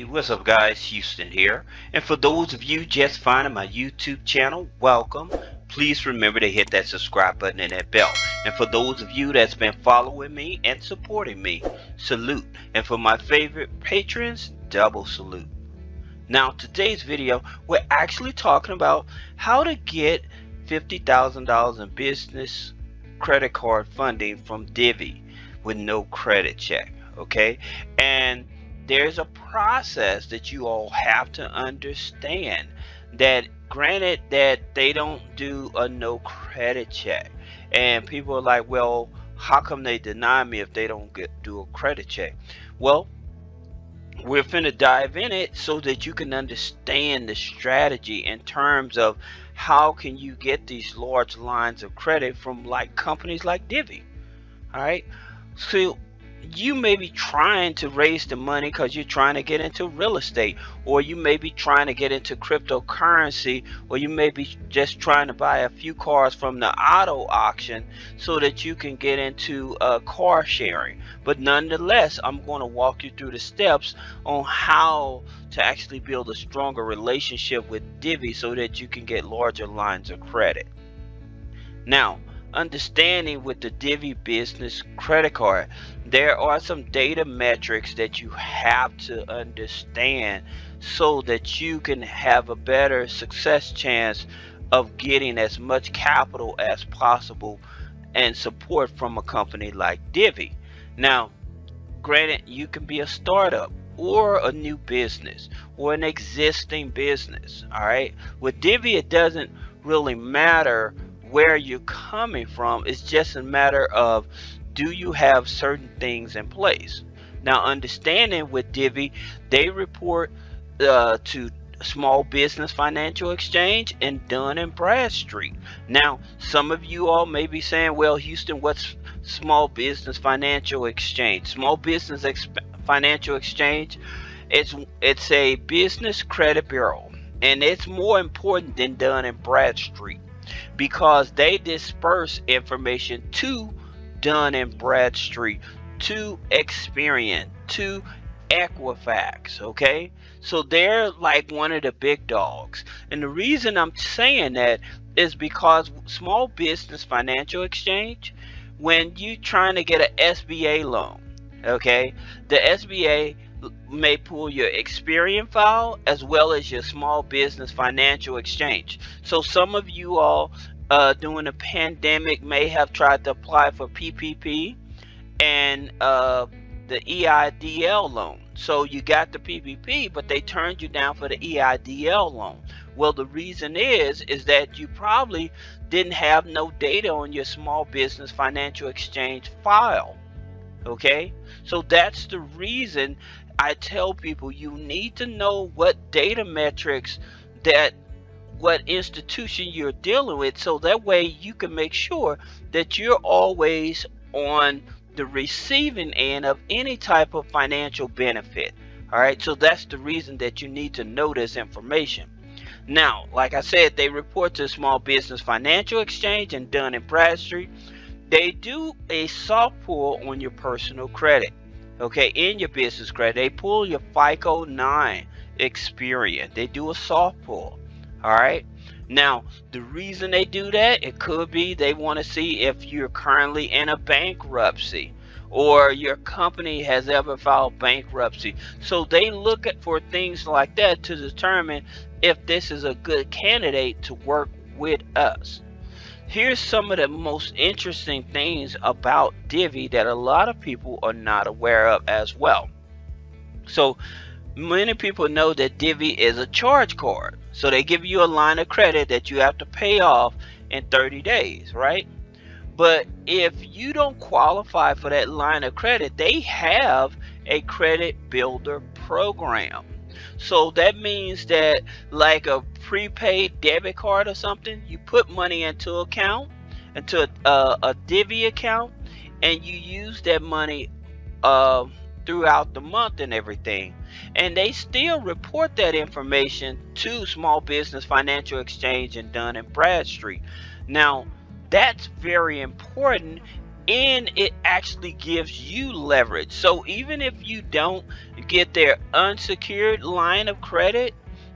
What's up guys, Houston here. And for those of you just finding my YouTube channel, welcome. Please remember to hit that subscribe button and that bell. And for those of you that's been following me and supporting me, salute. And for my favorite patrons, double salute. Now today's video, we're actually talking about how to get $50,000 in business credit card funding from Divi with no credit check. Okay, and there's a process that you all have to understand, that granted that they don't do a no credit check, and people are like, well, how come they deny me if they don't do a credit check? Well, we're finna dive in it so that you can understand the strategy in terms of how can you get these large lines of credit from like companies like Divi. All right, so you may be trying to raise the money because you're trying to get into real estate, or you may be trying to get into cryptocurrency, or you may be just trying to buy a few cars from the auto auction so that you can get into car sharing. But nonetheless, I'm going to walk you through the steps on how to actually build a stronger relationship with Divi so that you can get larger lines of credit. Now, understanding with the Divi business credit card, there are some data metrics that you have to understand so that you can have a better success chance of getting as much capital as possible and support from a company like Divi. Now, granted, you can be a startup or a new business or an existing business. All right, with Divi, it doesn't really matter where you're coming from. It's just a matter of, do you have certain things in place? Now, understanding with Divi, they report to Small Business Financial Exchange and Dun & Bradstreet. Now, some of you all may be saying, well, Houston, what's Small Business Financial Exchange? Small Business Financial Exchange, it's a business credit bureau, and it's more important than Dun & Bradstreet, because they disperse information to Dun & Bradstreet, to Experian, to Equifax. Okay, so they're like one of the big dogs, and the reason I'm saying that is because Small Business Financial Exchange, when you trying to get an SBA loan, okay, the SBA may pull your Experian file as well as your Small Business Financial Exchange. So some of you all during the pandemic may have tried to apply for PPP and the EIDL loan. So you got the PPP, but they turned you down for the EIDL loan. Well, the reason is that you probably didn't have no data on your Small Business Financial Exchange file. Okay, so that's the reason I tell people you need to know what data metrics, that what institution you're dealing with, so that way you can make sure that you're always on the receiving end of any type of financial benefit. All right, so that's the reason that you need to know this information. Now, like I said, they report to Small Business Financial Exchange and Dun & Bradstreet. They do a soft pull on your personal credit. Okay, in your business credit, they pull your FICO 9 Experian. They do a soft pull. All right, now the reason they do that, it could be they want to see if you're currently in a bankruptcy or your company has ever filed bankruptcy. So they look at for things like that to determine if this is a good candidate to work with us. Here's some of the most interesting things about Divi that a lot of people are not aware of as well. So many people know that Divi is a charge card. So they give you a line of credit that you have to pay off in 30 days, right? But if you don't qualify for that line of credit, they have a credit builder program. So that means that, like a prepaid debit card or something, you put money into a Divi account, and you use that money throughout the month and everything, and they still report that information to Small Business Financial Exchange and Dun & Bradstreet. Now, that's very important and it actually gives you leverage. So even if you don't get their unsecured line of credit,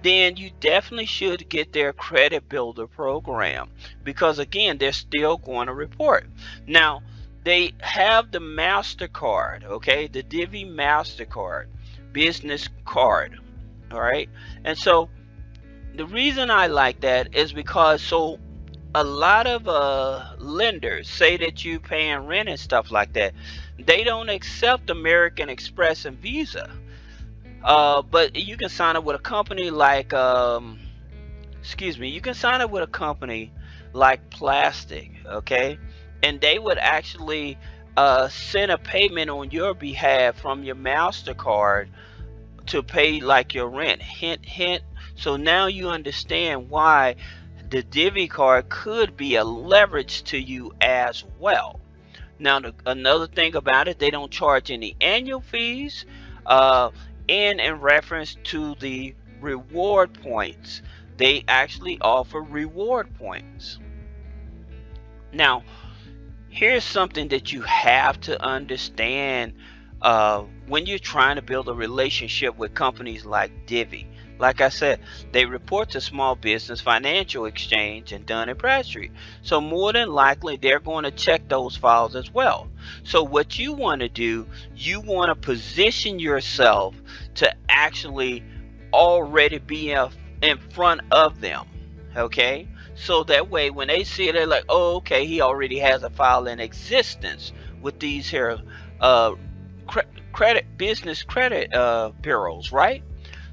then you definitely should get their credit builder program, because again, they're still going to report. Now, they have the MasterCard, okay, the Divi MasterCard business card, all right. And so the reason I like that is because a lot of lenders say that you paying rent and stuff like that, they don't accept American Express and Visa. But you can sign up with a company like you can sign up with a company like Plastic, okay, and they would actually send a payment on your behalf from your MasterCard to pay like your rent. Hint, hint. So now you understand why the Divi card could be a leverage to you as well. Now, another thing about it, they don't charge any annual fees, and in reference to the reward points, they actually offer reward points. Now, here's something that you have to understand when you're trying to build a relationship with companies like Divi. Like I said, they report to Small Business Financial Exchange and Dun & Bradstreet. So more than likely, they're going to check those files as well. So what you want to do, you want to position yourself to actually already be in front of them, okay? So that way, when they see it, they're like, oh, okay, he already has a file in existence with these here business credit bureaus, right?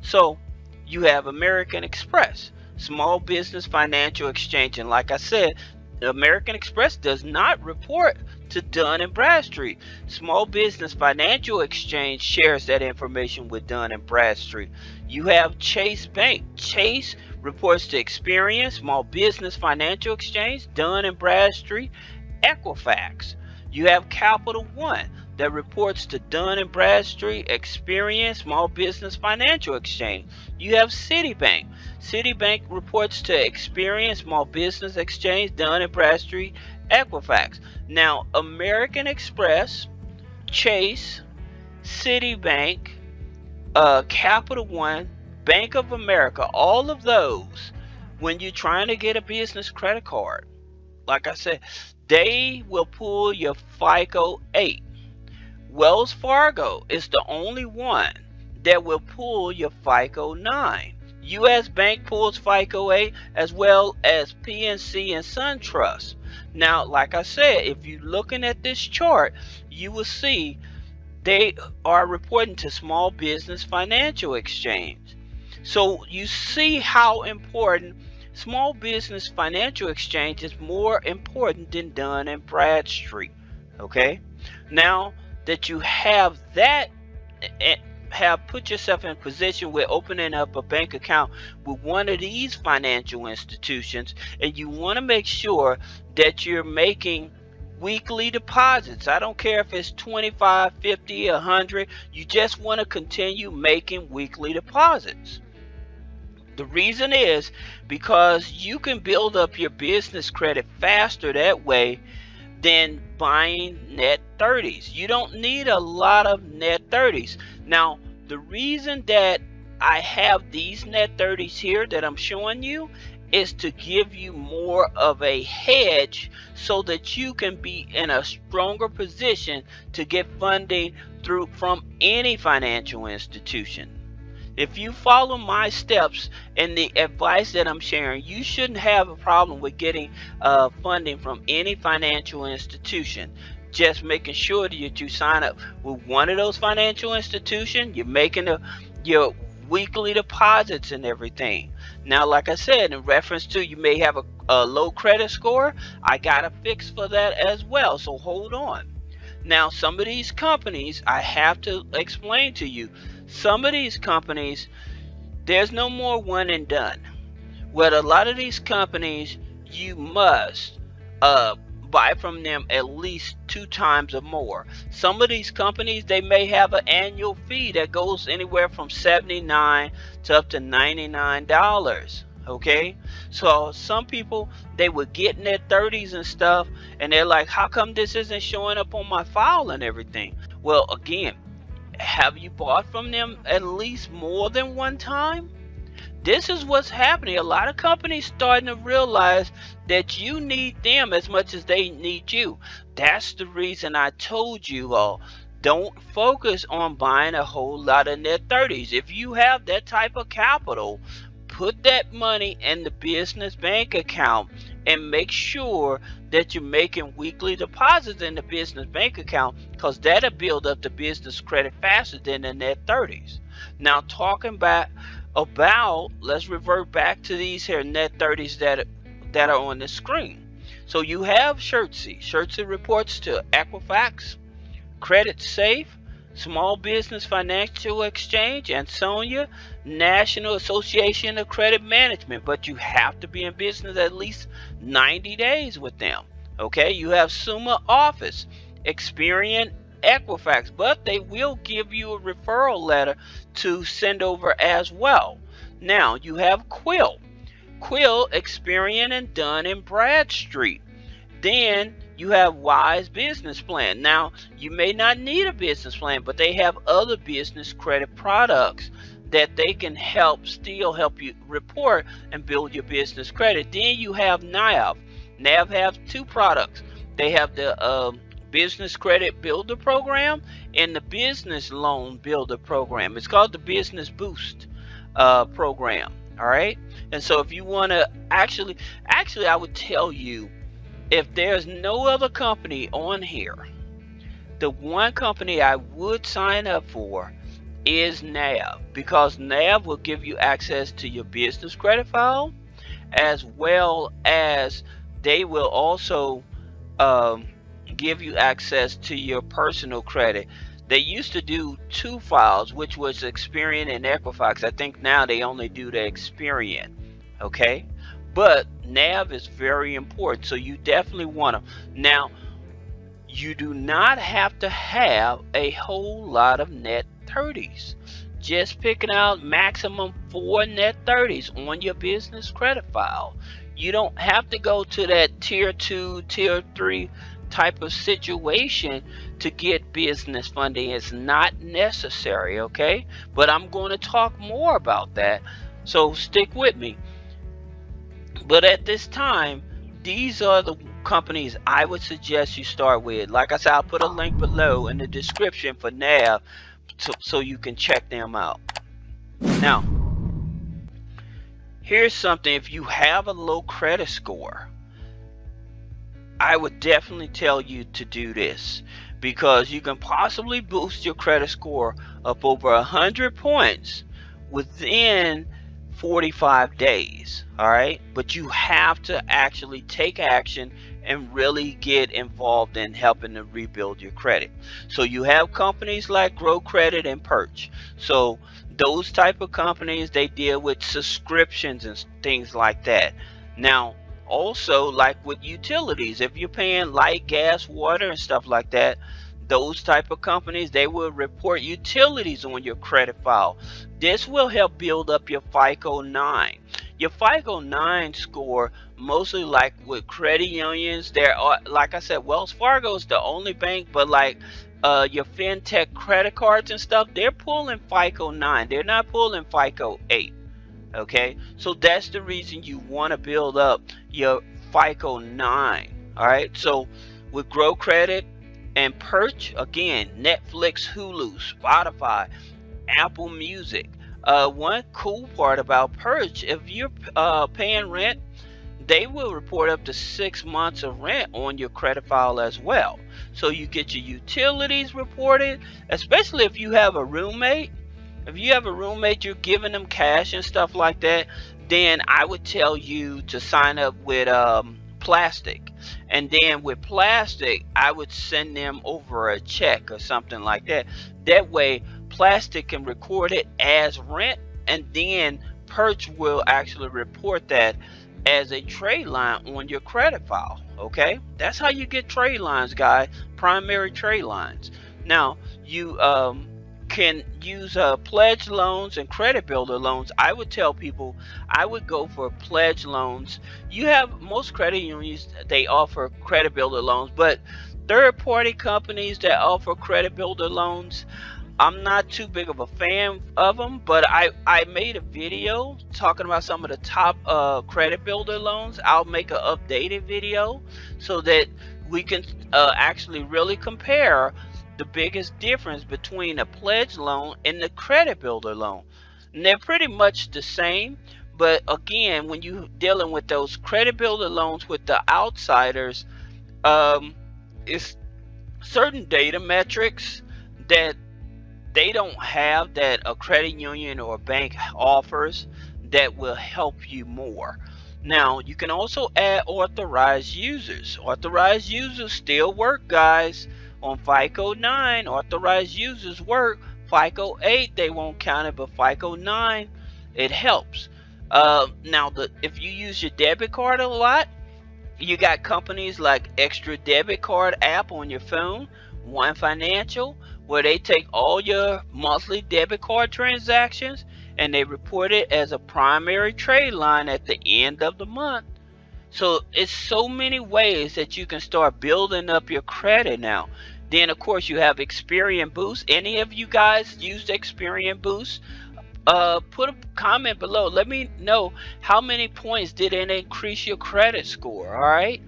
So you have American Express, Small Business Financial Exchange, and like I said, American Express does not report to Dun & Bradstreet. Small Business Financial Exchange shares that information with Dun & Bradstreet. You have Chase Bank. Chase reports to Experian, Small Business Financial Exchange, Dun & Bradstreet, Equifax. You have Capital One that reports to Dun & Bradstreet, Experian, Small Business Financial Exchange. You have Citibank. Citibank reports to Experian, Small Business Exchange, Dun & Bradstreet, Equifax. Now, American Express, Chase, Citibank, Capital One, Bank of America, all of those, when you're trying to get a business credit card, like I said, they will pull your FICO 8. Wells Fargo is the only one that will pull your FICO 9. U.S. Bank pulls FICO 8, as well as PNC and SunTrust. Now, like I said, if you're looking at this chart, you will see they are reporting to Small Business Financial Exchange. So you see how important Small Business Financial Exchange is, more important than Dun & Bradstreet. Okay? Now that you have that, have put yourself in position with opening up a bank account with one of these financial institutions, and you want to make sure that you're making weekly deposits. I don't care if it's 25, 50, 100. You just want to continue making weekly deposits. The reason is because you can build up your business credit faster that way than buying net 30s. You don't need a lot of net 30s. Now, the reason that I have these net 30s here that I'm showing you is to give you more of a hedge so that you can be in a stronger position to get funding from any financial institution. If you follow my steps and the advice that I'm sharing, you shouldn't have a problem with getting funding from any financial institution. Just making sure that you sign up with one of those financial institutions, you're making your weekly deposits and everything. Now, like I said, in reference to you may have a low credit score, I got a fix for that as well, so hold on. Now, some of these companies, I have to explain to you, some of these companies, there's no more one and done. With a lot of these companies, you must buy from them at least 2 times or more. Some of these companies, they may have an annual fee that goes anywhere from $79 to up to $99. Okay, so some people, they would get in their 30s and stuff, and they're like, how come this isn't showing up on my file and everything? Well, again, have you bought from them at least more than one time? This is what's happening. A lot of companies starting to realize that you need them as much as they need you. That's the reason I told you all, don't focus on buying a whole lot in their 30s. If you have that type of capital, put that money in the business bank account and make sure that you're making weekly deposits in the business bank account, because that'll build up the business credit faster than in their 30s. Now, talking about, let's revert back to these here net 30s that are on the screen. So you have Shirtsy. Shirtsy reports to Equifax, Credit Safe, Small Business Financial Exchange, and Sonia, National Association of Credit Management. But you have to be in business at least 90 days with them. Okay, you have Summa Office, Experian, Equifax, but they will give you a referral letter to send over as well. Now you have Quill, Experian, and Dun and Bradstreet. Then you have Wise Business Plan. Now, you may not need a business plan, but they have other business credit products that they can still help you report and build your business credit. Then you have NAV. NAV have two products. They have the Business Credit Builder Program and the Business Loan Builder Program. It's called the Business Boost program. All right. And so if you want to actually, I would tell you, if there's no other company on here, the one company I would sign up for is NAV, because NAV will give you access to your business credit file, as well as they will also give you access to your personal credit. They used to do two files, which was Experian and Equifax. I think now they only do the Experian. Okay, but NAV is very important, so you definitely want to. Now, you do not have to have a whole lot of net 30s. Just picking out maximum 4 net 30s on your business credit file. You don't have to go to that tier 2, tier 3 type of situation to get business funding. It's not necessary, okay? But I'm going to talk more about that, so stick with me. But at this time, these are the companies I would suggest you start with. Like I said, I'll put a link below in the description for NAV so you can check them out. Now, here's something. If you have a low credit score, I would definitely tell you to do this, because you can possibly boost your credit score up over 100 points within 45 days. All right, but you have to actually take action and really get involved in helping to rebuild your credit. So you have companies like Grow Credit and Perch. So those type of companies, they deal with subscriptions and things like that. Now, also, like with utilities, if you're paying light, gas, water, and stuff like that, those type of companies, they will report utilities on your credit file. This will help build up your FICO 9. Your FICO 9 score, mostly like with credit unions, there are, like I said, Wells Fargo is the only bank, but like your fintech credit cards and stuff, they're pulling FICO 9. They're not pulling FICO 8. Okay, so that's the reason you want to build up your FICO 9. All right, so with Grow Credit and Perch, again, Netflix, Hulu, Spotify, Apple Music. One cool part about Perch, if you're paying rent, they will report up to 6 months of rent on your credit file as well. So you get your utilities reported, especially if you have a roommate. If you have a roommate, you're giving them cash and stuff like that, then I would tell you to sign up with Plastic. And then with Plastic, I would send them over a check or something like that. That way, Plastic can record it as rent, and then Perch will actually report that as a trade line on your credit file. Okay, that's how you get trade lines, guys. Primary trade lines. Now, you can use pledge loans and credit builder loans. I would tell people I would go for pledge loans. You have most credit unions, they offer credit builder loans, but third-party companies that offer credit builder loans, I'm not too big of a fan of them, but I made a video talking about some of the top credit builder loans. I'll make an updated video so that we can actually really compare the biggest difference between a pledge loan and the credit builder loan. And they're pretty much the same, but again, when you're dealing with those credit builder loans with the outsiders, it's certain data metrics that they don't have that a credit union or a bank offers that will help you more. Now, you can also add authorized users. Authorized users still work, guys. On FICO 9, authorized users work. FICO 8, they won't count it, but FICO 9, it helps. Now, if you use your debit card a lot, you got companies like Extra Debit Card app on your phone, One Financial, where they take all your monthly debit card transactions and they report it as a primary trade line at the end of the month. So it's so many ways that you can start building up your credit now. Then of course you have Experian Boost. Any of you guys used Experian Boost? Put a comment below. Let me know how many points did it increase your credit score. All right.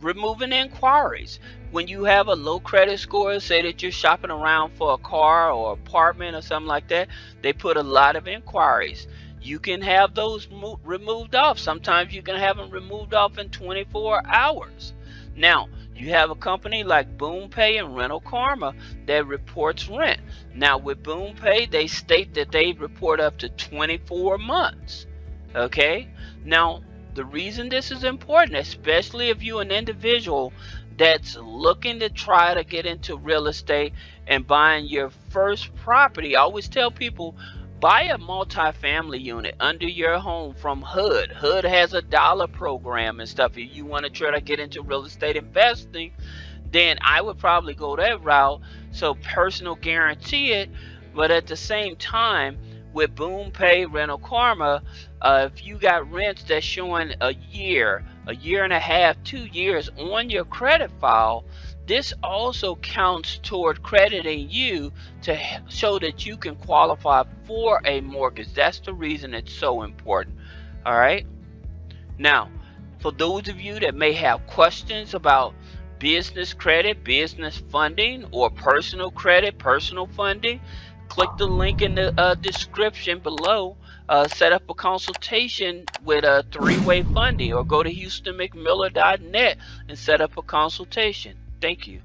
Removing inquiries. When you have a low credit score, say that you're shopping around for a car or apartment or something like that, they put a lot of inquiries. You can have those removed off. Sometimes you can have them removed off in 24 hours. Now, you have a company like BoomPay and Rental Karma that reports rent. Now, with BoomPay, they state that they report up to 24 months. Okay? Now, the reason this is important, especially if you're an individual that's looking to try to get into real estate and buying your first property, I always tell people, buy a multi-family unit under your home from HUD. HUD has a dollar program and stuff. If you want to try to get into real estate investing, then I would probably go that route. So personal guarantee it, but at the same time, with BoomPay, Rental Karma, if you got rents that's showing a year and a half, 2 years on your credit file, this also counts toward crediting you to show that you can qualify for a mortgage. That's the reason it's so important. All right. Now, for those of you that may have questions about business credit, business funding, or personal credit, personal funding, click the link in the description below. Set up a consultation with a three-way funding, or go to HoustonMcMiller.net and set up a consultation. Thank you.